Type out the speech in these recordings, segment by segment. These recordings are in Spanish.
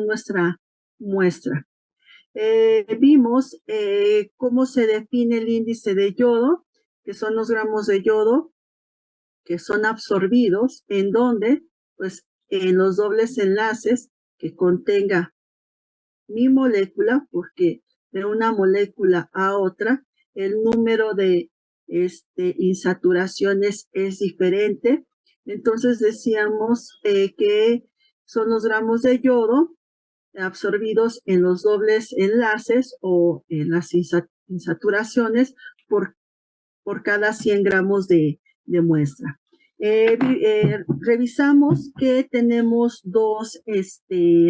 nuestra muestra. Vimos cómo se define el índice de yodo, que son los gramos de yodo que son absorbidos, en donde, pues, en los dobles enlaces que contenga mi molécula, porque de una molécula a otra, el número de insaturaciones es diferente. Entonces decíamos que son los gramos de yodo absorbidos en los dobles enlaces o en las insaturaciones por cada 100 gramos de muestra. Revisamos que tenemos dos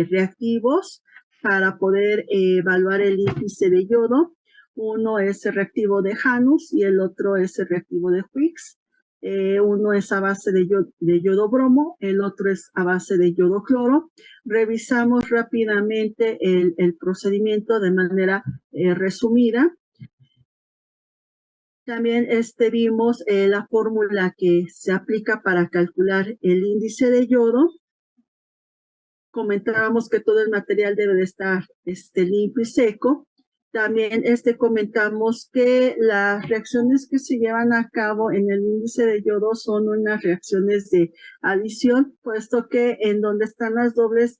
reactivos para poder evaluar el índice de yodo. Uno es el reactivo de Janus y el otro es el reactivo de Higgs. Uno es a base de yodo bromo, el otro es a base de yodo cloro. Revisamos rápidamente el procedimiento de manera resumida. También vimos la fórmula que se aplica para calcular el índice de yodo. Comentábamos que todo el material debe de estar limpio y seco. También comentamos que las reacciones que se llevan a cabo en el índice de yodo son unas reacciones de adición, puesto que en donde están las dobles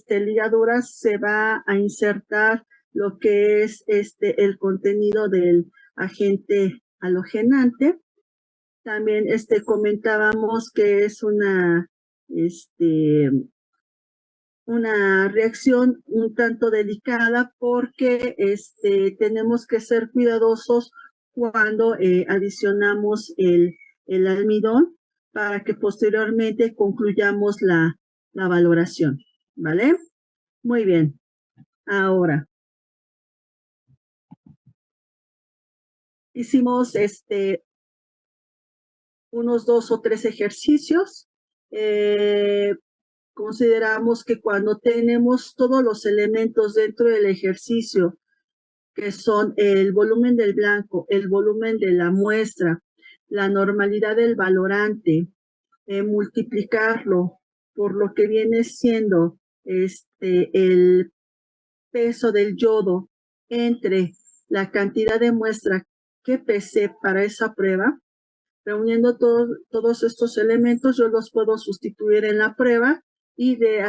ligaduras se va a insertar lo que es el contenido del agente halogenante. También comentábamos que es una reacción un tanto delicada porque tenemos que ser cuidadosos cuando adicionamos el almidón para que posteriormente concluyamos la valoración, ¿vale? Muy bien. Ahora, hicimos unos 2 o 3 ejercicios. Consideramos que cuando tenemos todos los elementos dentro del ejercicio, que son el volumen del blanco, el volumen de la muestra, la normalidad del valorante, multiplicarlo por lo que viene siendo el peso del yodo entre la cantidad de muestra que pesé para esa prueba, reuniendo todos estos elementos, yo los puedo sustituir en la prueba y de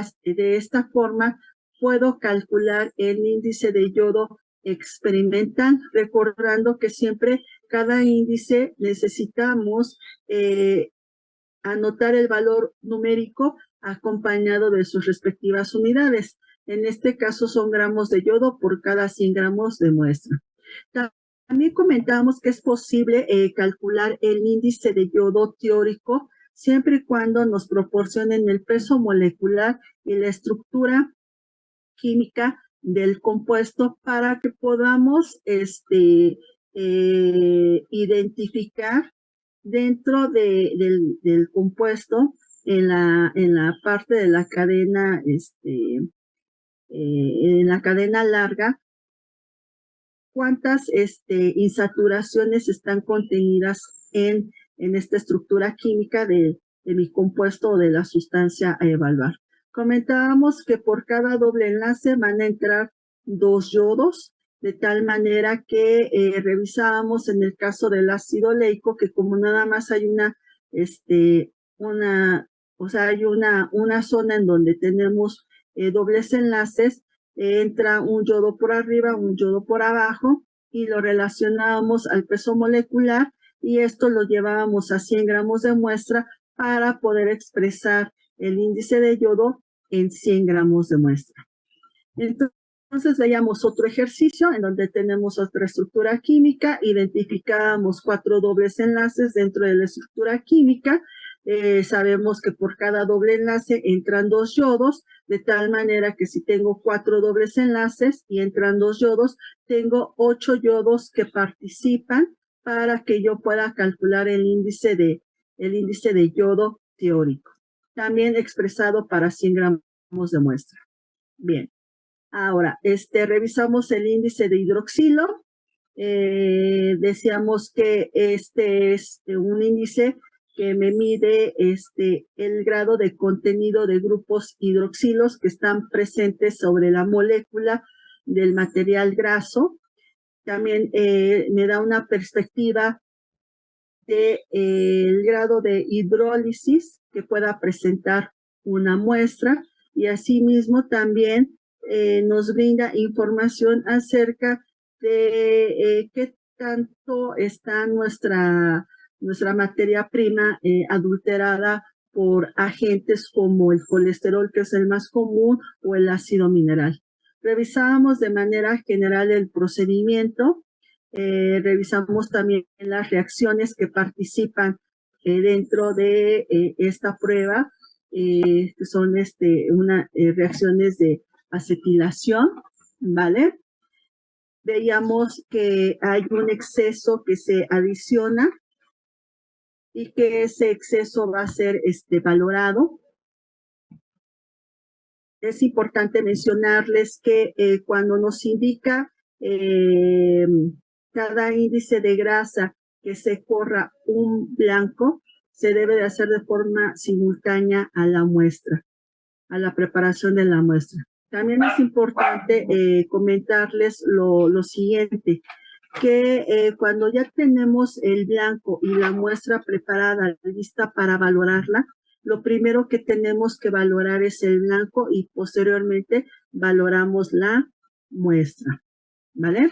esta forma puedo calcular el índice de yodo experimental, recordando que siempre cada índice necesitamos anotar el valor numérico acompañado de sus respectivas unidades. En este caso son gramos de yodo por cada 100 gramos de muestra. También comentamos que es posible calcular el índice de yodo teórico siempre y cuando nos proporcionen el peso molecular y la estructura química del compuesto para que podamos identificar dentro del compuesto en la parte de la cadena, en la cadena larga, cuántas insaturaciones están contenidas en esta estructura química de mi compuesto o de la sustancia a evaluar. Comentábamos que por cada doble enlace van a entrar 2 yodos, de tal manera que revisábamos en el caso del ácido oleico que como nada más hay hay una zona en donde tenemos dobles enlaces, entra un yodo por arriba, un yodo por abajo y lo relacionábamos al peso molecular y esto lo llevábamos a 100 gramos de muestra para poder expresar el índice de yodo en 100 gramos de muestra. Entonces veíamos otro ejercicio en donde tenemos otra estructura química, identificábamos 4 dobles enlaces dentro de la estructura química. Sabemos que por cada doble enlace entran 2 yodos, de tal manera que si tengo 4 dobles enlaces y entran 2 yodos, tengo 8 yodos que participan para que yo pueda calcular el índice de yodo teórico, también expresado para 100 gramos de muestra. Bien, ahora revisamos el índice de hidroxilo. Decíamos que este es un índice que me mide el grado de contenido de grupos hidroxilos que están presentes sobre la molécula del material graso. También me da una perspectiva de, el grado de hidrólisis que pueda presentar una muestra, y asimismo también nos brinda información acerca de qué tanto está nuestra materia prima adulterada por agentes como el colesterol, que es el más común, o el ácido mineral. Revisábamos de manera general el procedimiento. Revisamos también las reacciones que participan dentro de esta prueba, que son reacciones de acetilación, ¿vale? Veíamos que hay un exceso que se adiciona y que ese exceso va a ser valorado. Es importante mencionarles que cuando nos indica cada índice de grasa que se corra un blanco, se debe de hacer de forma simultánea a la muestra, a la preparación de la muestra. También es importante comentarles lo siguiente, que cuando ya tenemos el blanco y la muestra preparada, lista para valorarla, lo primero que tenemos que valorar es el blanco y posteriormente valoramos la muestra, ¿vale?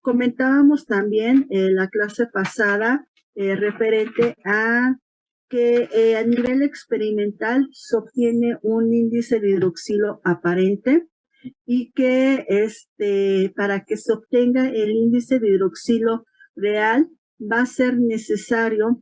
Comentábamos también en la clase pasada referente a que a nivel experimental se obtiene un índice de hidroxilo aparente, y que para que se obtenga el índice de hidroxilo real va a ser necesario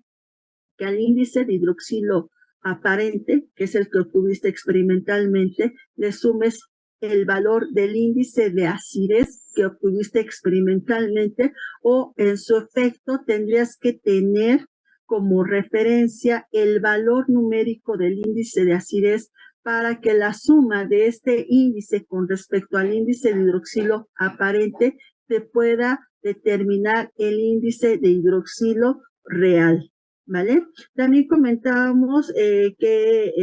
que al índice de hidroxilo aparente, que es el que obtuviste experimentalmente, le sumes el valor del índice de acidez que obtuviste experimentalmente, o en su efecto tendrías que tener como referencia el valor numérico del índice de acidez para que la suma de este índice con respecto al índice de hidroxilo aparente te pueda determinar el índice de hidroxilo real, ¿vale? También comentábamos que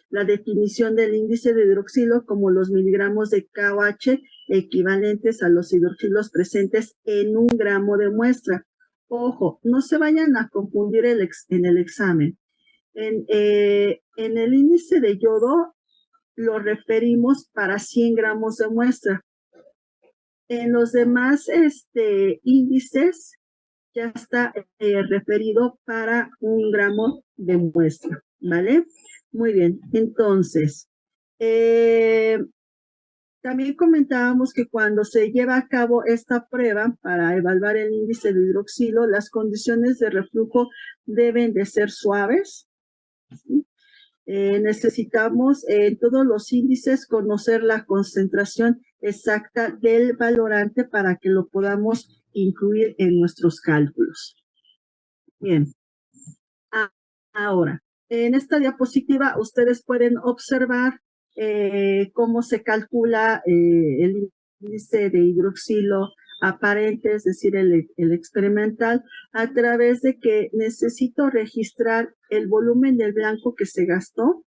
la definición del índice de hidroxilo como los miligramos de KOH equivalentes a los hidroxilos presentes en 1 gramo de muestra. Ojo, no se vayan a confundir en el examen. En el índice de yodo lo referimos para 100 gramos de muestra. En los demás índices ya está referido para 1 gramo de muestra, ¿vale? Muy bien, entonces, también comentábamos que cuando se lleva a cabo esta prueba para evaluar el índice de hidroxilo, las condiciones de reflujo deben de ser suaves, ¿sí? Necesitamos en todos los índices conocer la concentración exacta del valorante para que lo podamos incluir en nuestros cálculos. Bien. Ahora, en esta diapositiva ustedes pueden observar cómo se calcula el índice de hidroxilo aparente, es decir, el experimental, a través de que necesito registrar el volumen del blanco que se gastó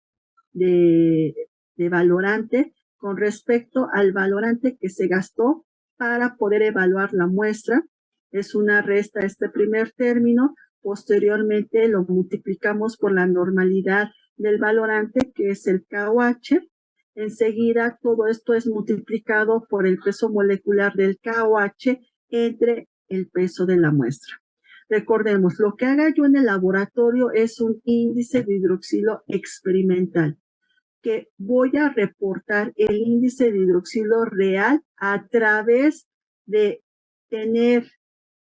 de valorante con respecto al valorante que se gastó para poder evaluar la muestra. Es una resta este primer término, posteriormente lo multiplicamos por la normalidad del valorante, que es el KOH. Enseguida todo esto es multiplicado por el peso molecular del KOH entre el peso de la muestra. Recordemos, lo que haga yo en el laboratorio es un índice de hidroxilo experimental, que voy a reportar el índice de hidroxilo real a través de tener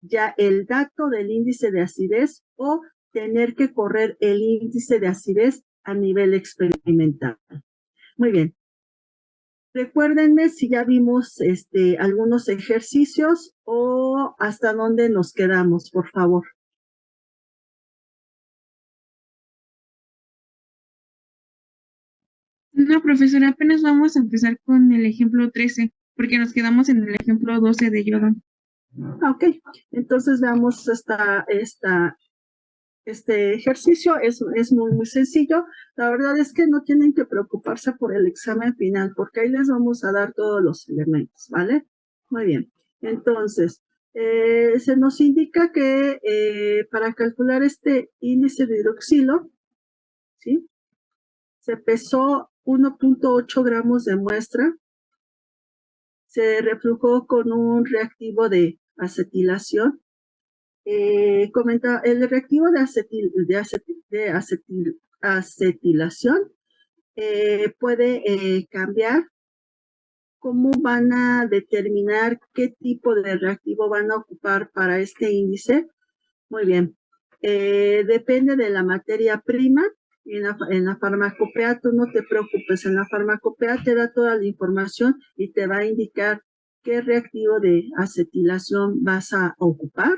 ya el dato del índice de acidez o tener que correr el índice de acidez a nivel experimental. Muy bien. Recuérdenme si ya vimos algunos ejercicios o hasta dónde nos quedamos, por favor. No, profesora, apenas vamos a empezar con el ejemplo 13, porque nos quedamos en el ejemplo 12 de yodo. Ok, entonces veamos este ejercicio es muy, muy sencillo. La verdad es que no tienen que preocuparse por el examen final, porque ahí les vamos a dar todos los elementos, ¿vale? Muy bien. Entonces, se nos indica que para calcular este índice de hidroxilo, ¿sí? Se pesó 1.8 gramos de muestra, se reflujó con un reactivo de acetilación. Comenta, el reactivo de acetilación puede cambiar. ¿Cómo van a determinar qué tipo de reactivo van a ocupar para este índice? Muy bien. Depende de la materia prima. En la farmacopea, tú no te preocupes, en la farmacopea te da toda la información y te va a indicar qué reactivo de acetilación vas a ocupar.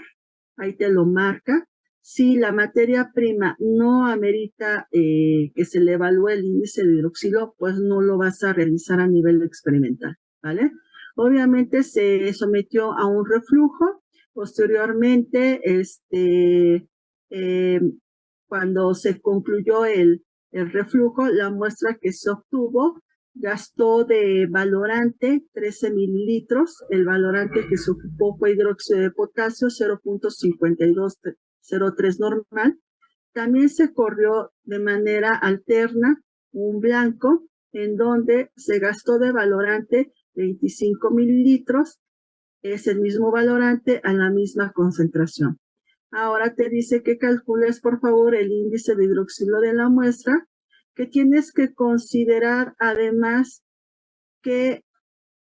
Ahí te lo marca. Si la materia prima no amerita que se le evalúe el índice de hidroxilo, pues no lo vas a realizar a nivel experimental, ¿vale? Obviamente se sometió a un reflujo. Posteriormente, eh, cuando se concluyó el reflujo, la muestra que se obtuvo gastó de valorante 13 mililitros. El valorante que se ocupó fue hidróxido de potasio 0.5203 normal. También se corrió de manera alterna un blanco en donde se gastó de valorante 25 mililitros. Es el mismo valorante a la misma concentración. Ahora te dice que calcules, por favor, el índice de hidroxilo de la muestra, que tienes que considerar además que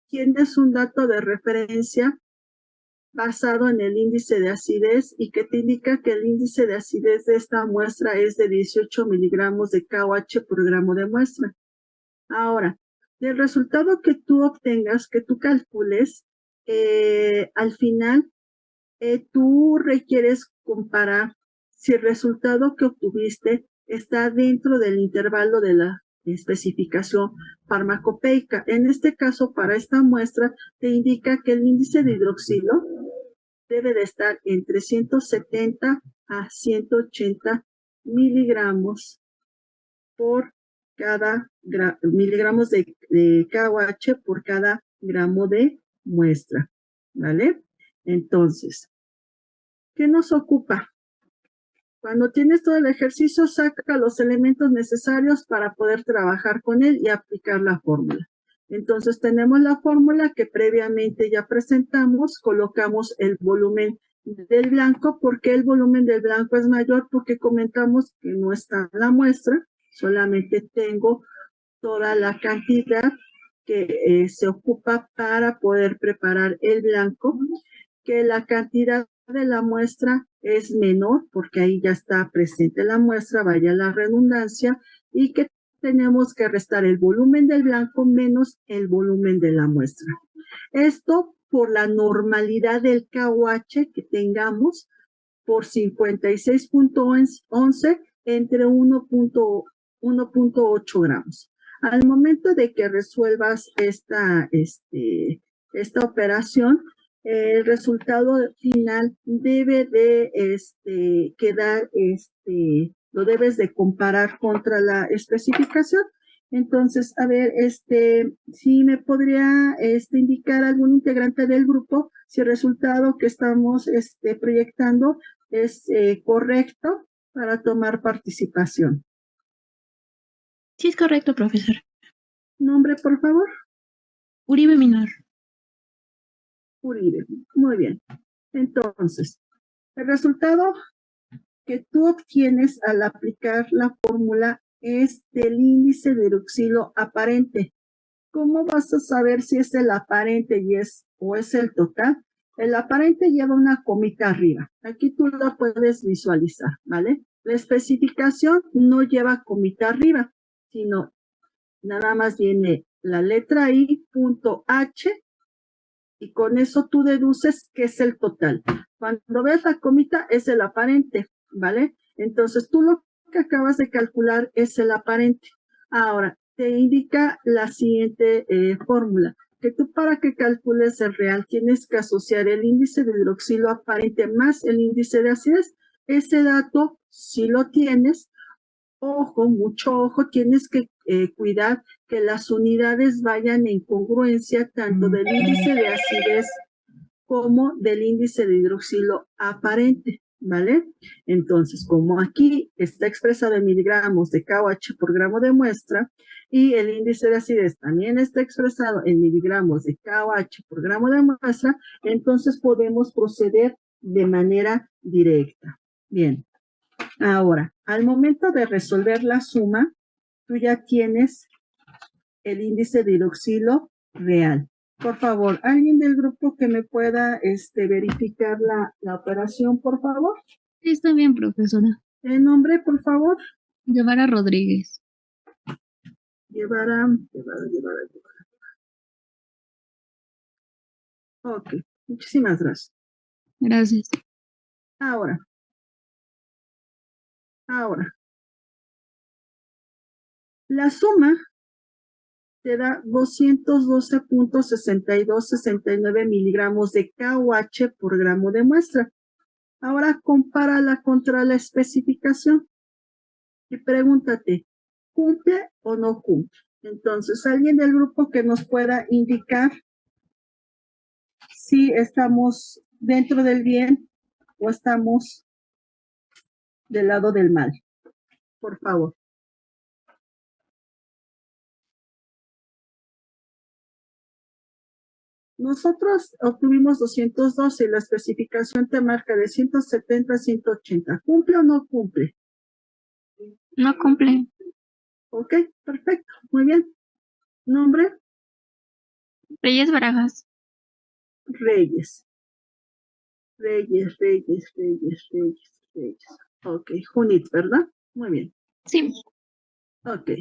tienes un dato de referencia basado en el índice de acidez y que te indica que el índice de acidez de esta muestra es de 18 miligramos de KOH por gramo de muestra. Ahora, del resultado que tú obtengas, que tú calcules, al final tú requieres comparar si el resultado que obtuviste está dentro del intervalo de la especificación farmacopeica. En este caso, para esta muestra, te indica que el índice de hidroxilo debe de estar entre 170 a 180 miligramos por cada miligramos de KOH por cada gramo de muestra, ¿vale? Entonces, ¿qué nos ocupa? Cuando tienes todo el ejercicio, saca los elementos necesarios para poder trabajar con él y aplicar la fórmula. Entonces tenemos la fórmula que previamente ya presentamos, colocamos el volumen del blanco. ¿Por qué el volumen del blanco es mayor? Porque comentamos que no está en la muestra, solamente tengo toda la cantidad que se ocupa para poder preparar el blanco, que la cantidad de la muestra es menor, porque ahí ya está presente la muestra, vaya la redundancia, y que tenemos que restar el volumen del blanco menos el volumen de la muestra. Esto por la normalidad del KOH que tengamos por 56.11 entre 1.8 gramos. Al momento de que resuelvas esta operación, el resultado final debe de quedar, lo debes de comparar contra la especificación. Entonces, a ver, si me podría indicar algún integrante del grupo si el resultado que estamos proyectando es correcto para tomar participación. Sí, es correcto, profesor. Nombre, por favor. Uribe Minor. Uribe. Muy bien. Entonces, el resultado que tú obtienes al aplicar la fórmula es del índice de hidroxilo aparente. ¿Cómo vas a saber si es el aparente o es el total? El aparente lleva una comita arriba. Aquí tú la puedes visualizar, ¿vale? La especificación no lleva comita arriba, sino nada más viene la letra I, punto H, y con eso tú deduces que es el total. Cuando ves la comita es el aparente, ¿vale? Entonces tú lo que acabas de calcular es el aparente. Ahora, te indica la siguiente fórmula, que tú para que calcules el real tienes que asociar el índice de hidroxilo aparente más el índice de acidez. Ese dato Si lo tienes, ojo, mucho ojo, tienes que cuidar que las unidades vayan en congruencia tanto del índice de acidez como del índice de hidroxilo aparente, ¿vale? Entonces, como aquí está expresado en miligramos de KOH por gramo de muestra y el índice de acidez también está expresado en miligramos de KOH por gramo de muestra, entonces podemos proceder de manera directa. Bien, ahora, al momento de resolver la suma, tú ya tienes el índice de hidroxilo real. Por favor, ¿alguien del grupo que me pueda verificar la operación, por favor? Sí, está bien, profesora. ¿El nombre, por favor? Guevara Rodríguez. Llevará. Ok, muchísimas gracias. Gracias. Ahora. La suma te da 212.6269 miligramos de KOH por gramo de muestra. Ahora compárala contra la especificación y pregúntate, ¿cumple o no cumple? Entonces, alguien del grupo que nos pueda indicar si estamos dentro del bien o estamos del lado del mal. Por favor. Nosotros obtuvimos 212 y la especificación te marca de 170 a 180. ¿Cumple o no cumple? No cumple. Ok, perfecto, muy bien. ¿Nombre? Reyes Barajas. Reyes. Ok, Junit, ¿verdad? Muy bien. Sí. Ok.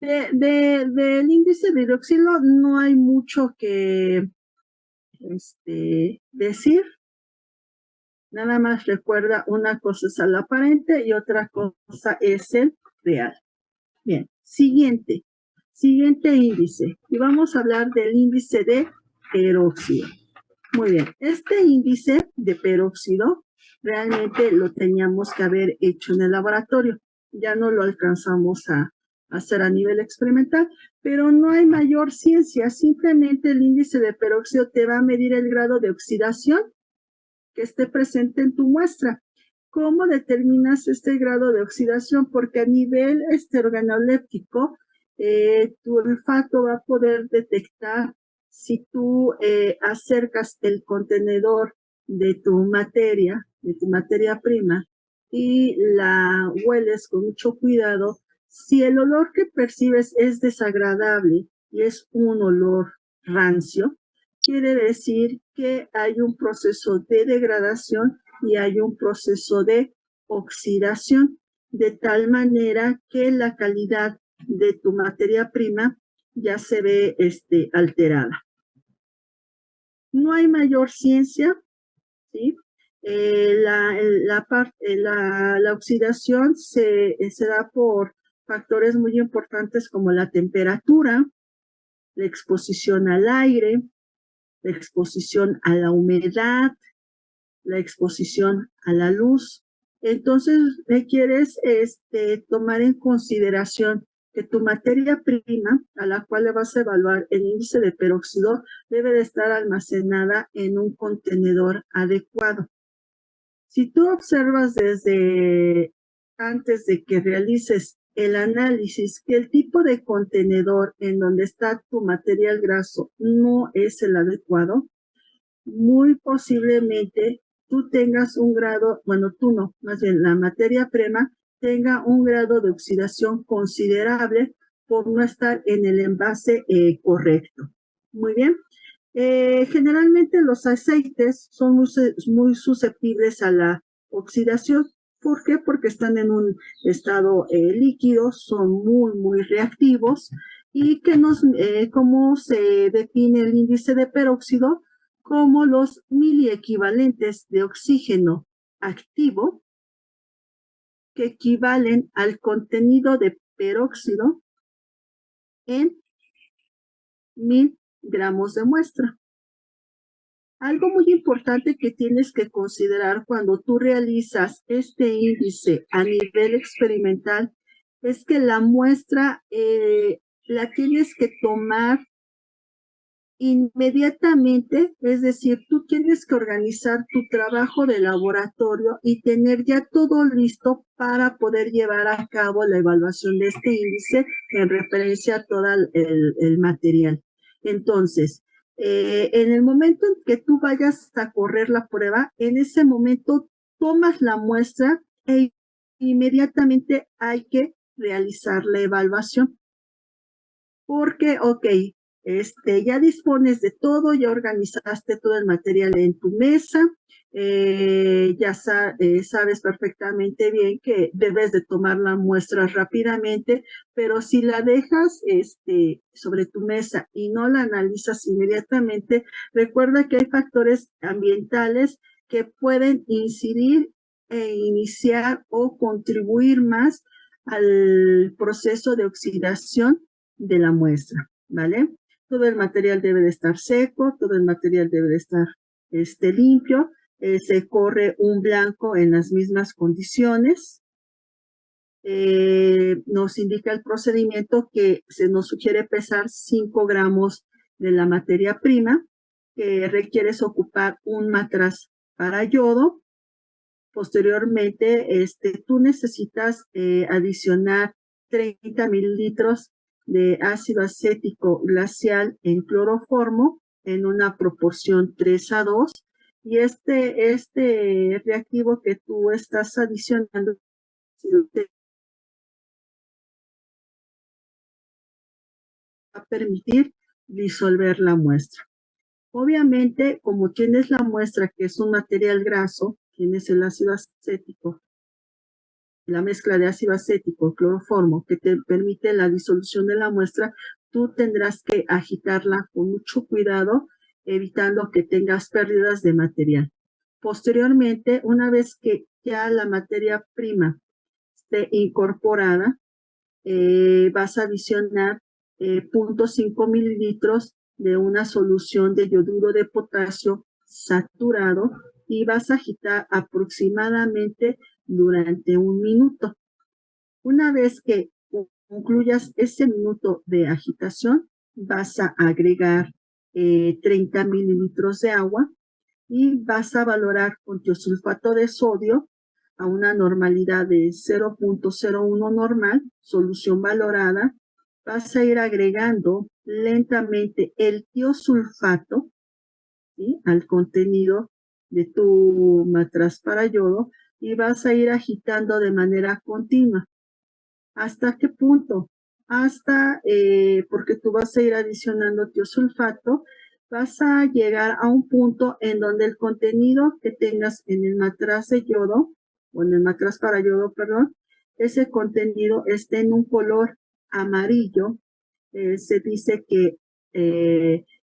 Del índice de hidroxilo no hay mucho que decir. Nada más recuerda, una cosa es el aparente y otra cosa es el real. Bien, siguiente índice. Y vamos a hablar del índice de peróxido. Muy bien, este índice de peróxido realmente lo teníamos que haber hecho en el laboratorio. Ya no lo alcanzamos a hacer a nivel experimental, pero no hay mayor ciencia. Simplemente el índice de peróxido te va a medir el grado de oxidación que esté presente en tu muestra. ¿Cómo determinas este grado de oxidación? Porque a nivel organoléptico, tu olfato va a poder detectar si tú acercas el contenedor de tu materia prima, y la hueles con mucho cuidado. Si el olor que percibes es desagradable y es un olor rancio, quiere decir que hay un proceso de degradación y hay un proceso de oxidación, de tal manera que la calidad de tu materia prima ya se ve alterada. No hay mayor ciencia, ¿sí? La oxidación se da por factores muy importantes como la temperatura, la exposición al aire, la exposición a la humedad, la exposición a la luz. Entonces, requieres tomar en consideración que tu materia prima, a la cual le vas a evaluar el índice de peróxido, debe de estar almacenada en un contenedor adecuado. Si tú observas desde antes de que realices el análisis que el tipo de contenedor en donde está tu material graso no es el adecuado, muy posiblemente tú tengas un grado, bueno, tú no, más bien la materia prima tenga un grado de oxidación considerable por no estar en el envase correcto. Muy bien. Generalmente los aceites son muy susceptibles a la oxidación. ¿Por qué? Porque están en un estado líquido, son muy reactivos y ¿cómo se define el índice de peróxido? Como los miliequivalentes de oxígeno activo que equivalen al contenido de peróxido en 1000 gramos de muestra. Algo muy importante que tienes que considerar cuando tú realizas este índice a nivel experimental es que la muestra la tienes que tomar inmediatamente, es decir, tú tienes que organizar tu trabajo de laboratorio y tener ya todo listo para poder llevar a cabo la evaluación de este índice en referencia a todo el material. Entonces, en el momento en que tú vayas a correr la prueba, en ese momento tomas la muestra e inmediatamente hay que realizar la evaluación. Porque, ok, ya dispones de todo, ya organizaste todo el material en tu mesa, ya sabes perfectamente bien que debes de tomar la muestra rápidamente, pero si la dejas sobre tu mesa y no la analizas inmediatamente, recuerda que hay factores ambientales que pueden incidir e iniciar o contribuir más al proceso de oxidación de la muestra, ¿vale? Todo el material debe de estar seco, todo el material debe de estar limpio, se corre un blanco en las mismas condiciones. Nos indica el procedimiento que se nos sugiere pesar 5 gramos de la materia prima, que requieres ocupar un matraz para yodo. Posteriormente, tú necesitas adicionar 30 mililitros de ácido acético glacial en cloroformo en una proporción 3:2. Y este reactivo que tú estás adicionando te va a permitir disolver la muestra. Obviamente, como tienes la muestra que es un material graso, tienes el ácido acético, la mezcla de ácido acético, cloroformo, que te permite la disolución de la muestra, tú tendrás que agitarla con mucho cuidado, evitando que tengas pérdidas de material. Posteriormente, una vez que ya la materia prima esté incorporada, vas a adicionar 0.5 mililitros de una solución de yoduro de potasio saturado y vas a agitar aproximadamente durante 1 minuto. Una vez que concluyas ese minuto de agitación, vas a agregar 30 mililitros de agua y vas a valorar con tiosulfato de sodio a una normalidad de 0.01 normal, solución valorada. Vas a ir agregando lentamente el tiosulfato, ¿sí?, al contenido de tu matraz para yodo y vas a ir agitando de manera continua. ¿Hasta qué punto? Porque tú vas a ir adicionando tiosulfato, vas a llegar a un punto en donde el contenido que tengas en el matraz de yodo, o en el matraz para yodo, perdón, ese contenido esté en un color amarillo. Se dice que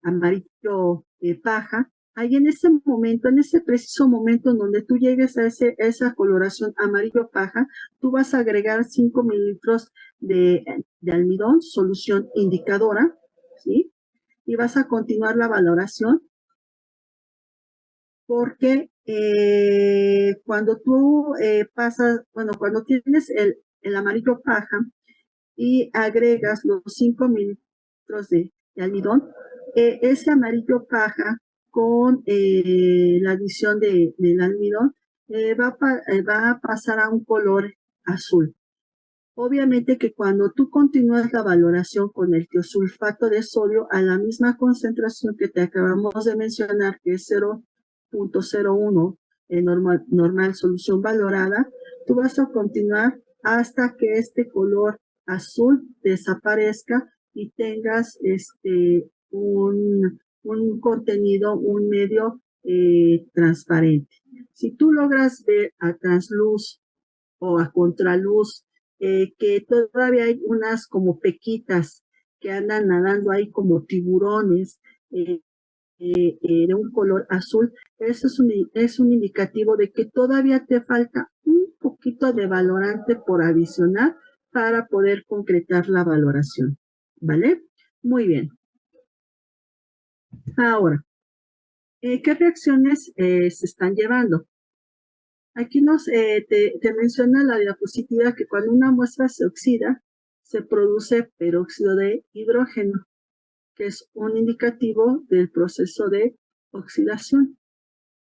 amarillo paja. Ahí en ese momento, en ese preciso momento en donde tú llegues a esa coloración amarillo paja, tú vas a agregar 5 mililitros de almidón, solución indicadora, ¿sí? Y vas a continuar la valoración porque cuando tú cuando tienes el amarillo paja y agregas los 5 mililitros de almidón, ese amarillo paja con la adición del almidón va a pasar a un color azul. Obviamente que cuando tú continúas la valoración con el tiosulfato de sodio a la misma concentración que te acabamos de mencionar, que es 0.01 normal solución valorada, tú vas a continuar hasta que este color azul desaparezca y tengas un contenido, un medio transparente. Si tú logras ver a transluz o a contraluz, que todavía hay unas como pequitas que andan nadando ahí como tiburones de un color azul, eso es un indicativo de que todavía te falta un poquito de valorante por adicionar para poder concretar la valoración, ¿vale? Muy bien. Ahora, ¿Qué reacciones se están llevando? Aquí te menciona la diapositiva que cuando una muestra se oxida, se produce peróxido de hidrógeno, que es un indicativo del proceso de oxidación.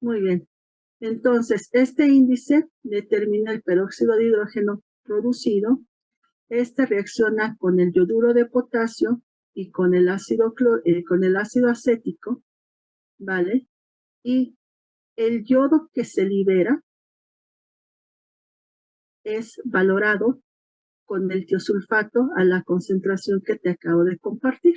Muy bien. Entonces, este índice determina el peróxido de hidrógeno producido. Este reacciona con el yoduro de potasio y con el ácido acético, ¿vale? Y el yodo que se libera es valorado con el tiosulfato a la concentración que te acabo de compartir.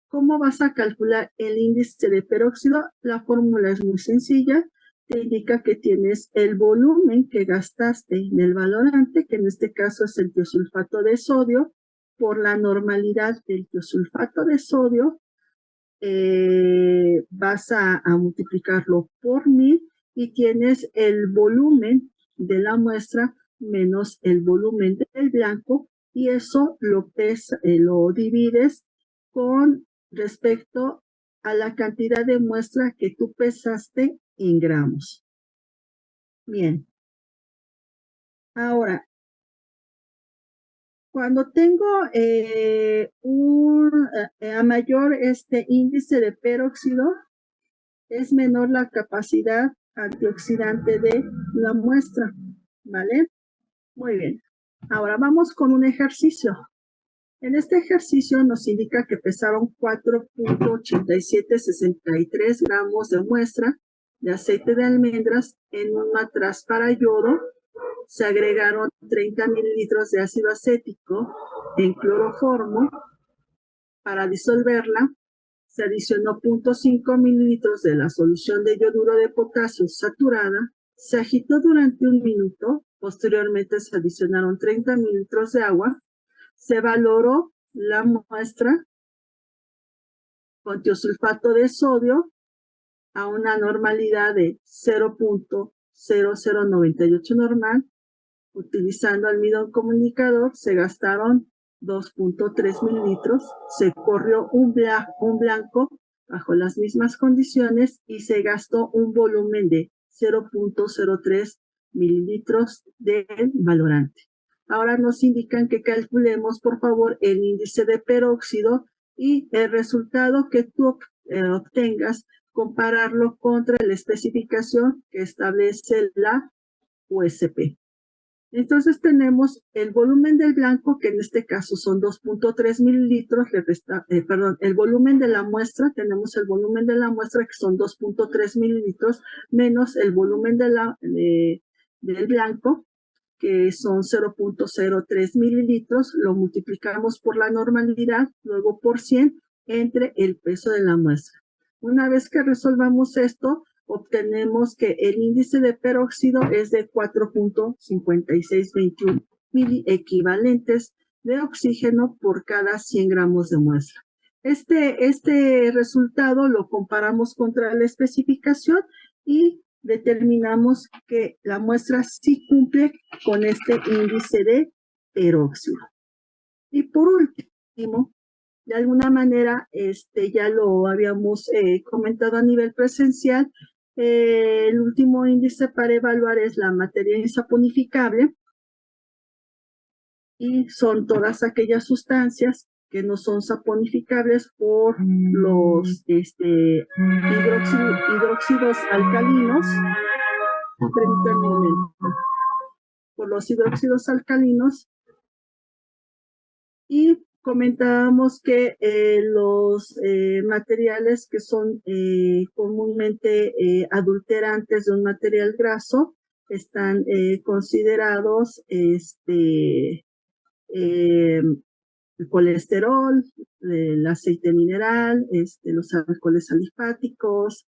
¿Cómo vas a calcular el índice de peróxido? La fórmula es muy sencilla. Te indica que tienes el volumen que gastaste en el valorante, que en este caso es el tiosulfato de sodio, por la normalidad del tiosulfato de sodio, vas a multiplicarlo por 1000 y tienes el volumen de la muestra menos el volumen del blanco, y eso lo divides con respecto a la cantidad de muestra que tú pesaste en gramos. Bien. Ahora, cuando tengo a mayor índice de peróxido, es menor la capacidad antioxidante de la muestra, ¿vale? Muy bien. Ahora vamos con un ejercicio. En este ejercicio nos indica que pesaron 4.8763 gramos de muestra de aceite de almendras en un matraz para yodo. Se agregaron 30 mililitros de ácido acético en cloroformo. Para disolverla, se adicionó 0.5 mililitros de la solución de yoduro de potasio saturada, se agitó durante 1 minuto, posteriormente se adicionaron 30 mililitros de agua, se valoró la muestra con tiosulfato de sodio a una normalidad de 0.0098 normal. Utilizando almidón comunicador, se gastaron 2.3 mililitros, se corrió un blanco bajo las mismas condiciones y se gastó un volumen de 0.03 mililitros del valorante. Ahora nos indican que calculemos, por favor, el índice de peróxido y el resultado que tú obtengas, compararlo contra la especificación que establece la USP. Entonces tenemos el volumen del blanco, que en este caso son 2.3 mililitros, el volumen de la muestra, tenemos el volumen de la muestra que son 2.3 mililitros, menos el volumen del blanco, que son 0.03 mililitros, lo multiplicamos por la normalidad, luego por 100, entre el peso de la muestra. Una vez que resolvamos esto, obtenemos que el índice de peróxido es de 4.5621 miliequivalentes de oxígeno por cada 100 gramos de muestra. Este resultado lo comparamos contra la especificación y determinamos que la muestra sí cumple con este índice de peróxido. Y por último, de alguna manera, ya lo habíamos comentado a nivel presencial, el último índice para evaluar es la materia insaponificable, y son todas aquellas sustancias que no son saponificables por los hidróxidos alcalinos. Permítanme un momento. Por los hidróxidos alcalinos, y comentábamos que los materiales que son comúnmente adulterantes de un material graso están considerados el colesterol, el aceite mineral, los alcoholes alifáticos,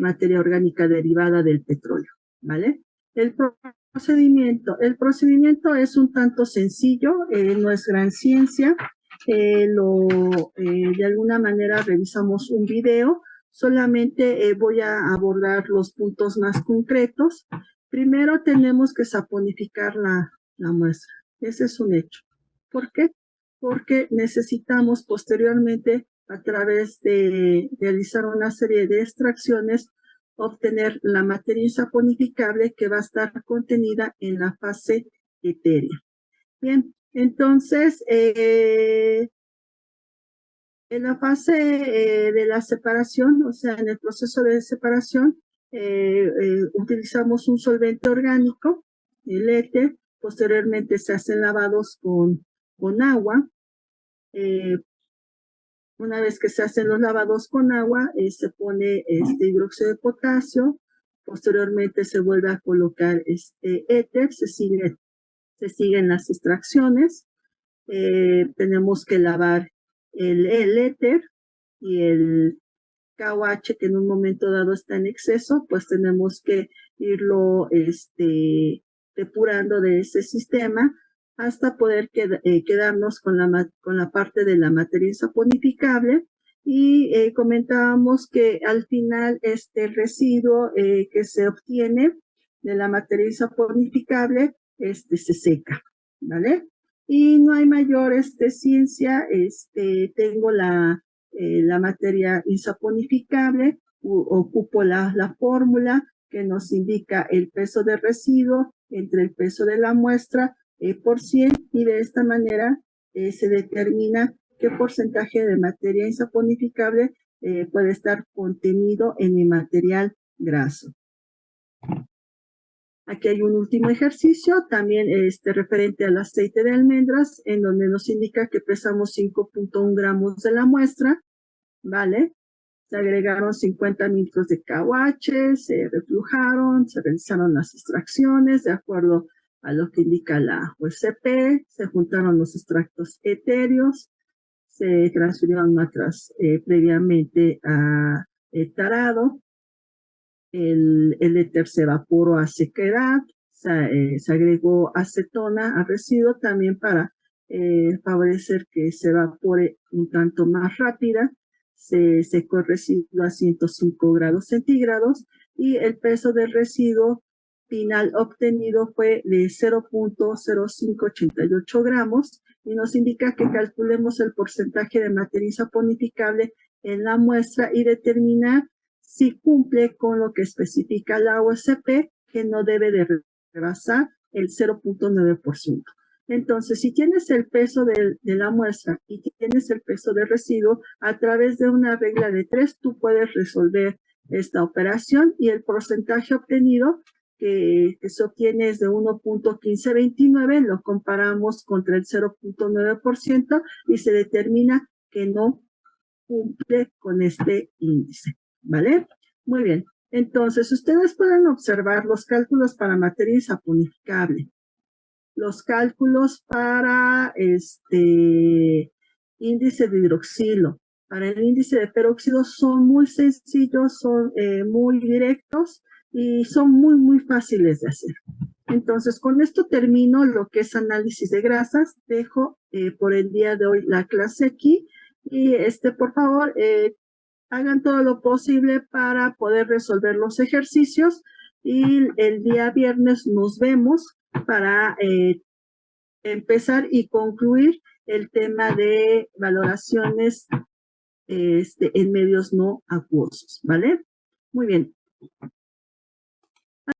materia orgánica derivada del petróleo, ¿vale? El procedimiento es un tanto sencillo, no es gran ciencia. De alguna manera revisamos un video, solamente voy a abordar los puntos más concretos. Primero tenemos que saponificar la muestra, ese es un hecho. ¿Por qué? Porque necesitamos posteriormente a través de realizar una serie de extracciones, obtener la materia insaponificable que va a estar contenida en la fase etérea. Bien, entonces, en la fase de la separación, o sea, en el proceso de separación, utilizamos un solvente orgánico, el éter. Posteriormente se hacen lavados con agua. Una vez que se hacen los lavados con agua, se pone hidróxido de potasio. Posteriormente se vuelve a colocar éter, se siguen las extracciones. Tenemos que lavar el éter y el KOH, que en un momento dado está en exceso, pues tenemos que irlo depurando de ese sistema hasta poder quedarnos con la parte de la materia insaponificable. Y comentábamos que al final este residuo que se obtiene de la materia insaponificable se seca, ¿vale? Y no hay mayor ciencia. Tengo la materia insaponificable, ocupo la fórmula que nos indica el peso de residuo entre el peso de la muestra por 100, y de esta manera se determina qué porcentaje de materia insaponificable puede estar contenido en mi material graso. Aquí hay un último ejercicio, también referente al aceite de almendras, en donde nos indica que pesamos 5.1 gramos de la muestra, ¿vale? Se agregaron 50 litros de KOH, se reflujaron, se realizaron las extracciones de acuerdo a lo que indica la USP, se juntaron los extractos etéreos, se transfirieron matras previamente a tarado, el éter se evaporó a sequedad, se agregó acetona al residuo también para favorecer que se evapore un tanto más rápida. Se secó el residuo a 105 grados centígrados y el peso del residuo final obtenido fue de 0.0588 gramos y nos indica que calculemos el porcentaje de materia insaponificable en la muestra y determinar si cumple con lo que especifica la OSP, que no debe de rebasar el 0.9%. Entonces, si tienes el peso de la muestra y tienes el peso del residuo, a través de una regla de 3, tú puedes resolver esta operación y el porcentaje obtenido que se obtiene es de 1.1529, lo comparamos contra el 0.9% y se determina que no cumple con este índice, ¿vale? Muy bien. Entonces, ustedes pueden observar los cálculos para materia insaponificable, los cálculos para índice de hidroxilo, para el índice de peróxido son muy sencillos, son muy directos y son muy fáciles de hacer. Entonces, con esto termino lo que es análisis de grasas. Dejo por el día de hoy la clase aquí y por favor, hagan todo lo posible para poder resolver los ejercicios y el día viernes nos vemos para empezar y concluir el tema de valoraciones en medios no acuosos, ¿vale? Muy bien.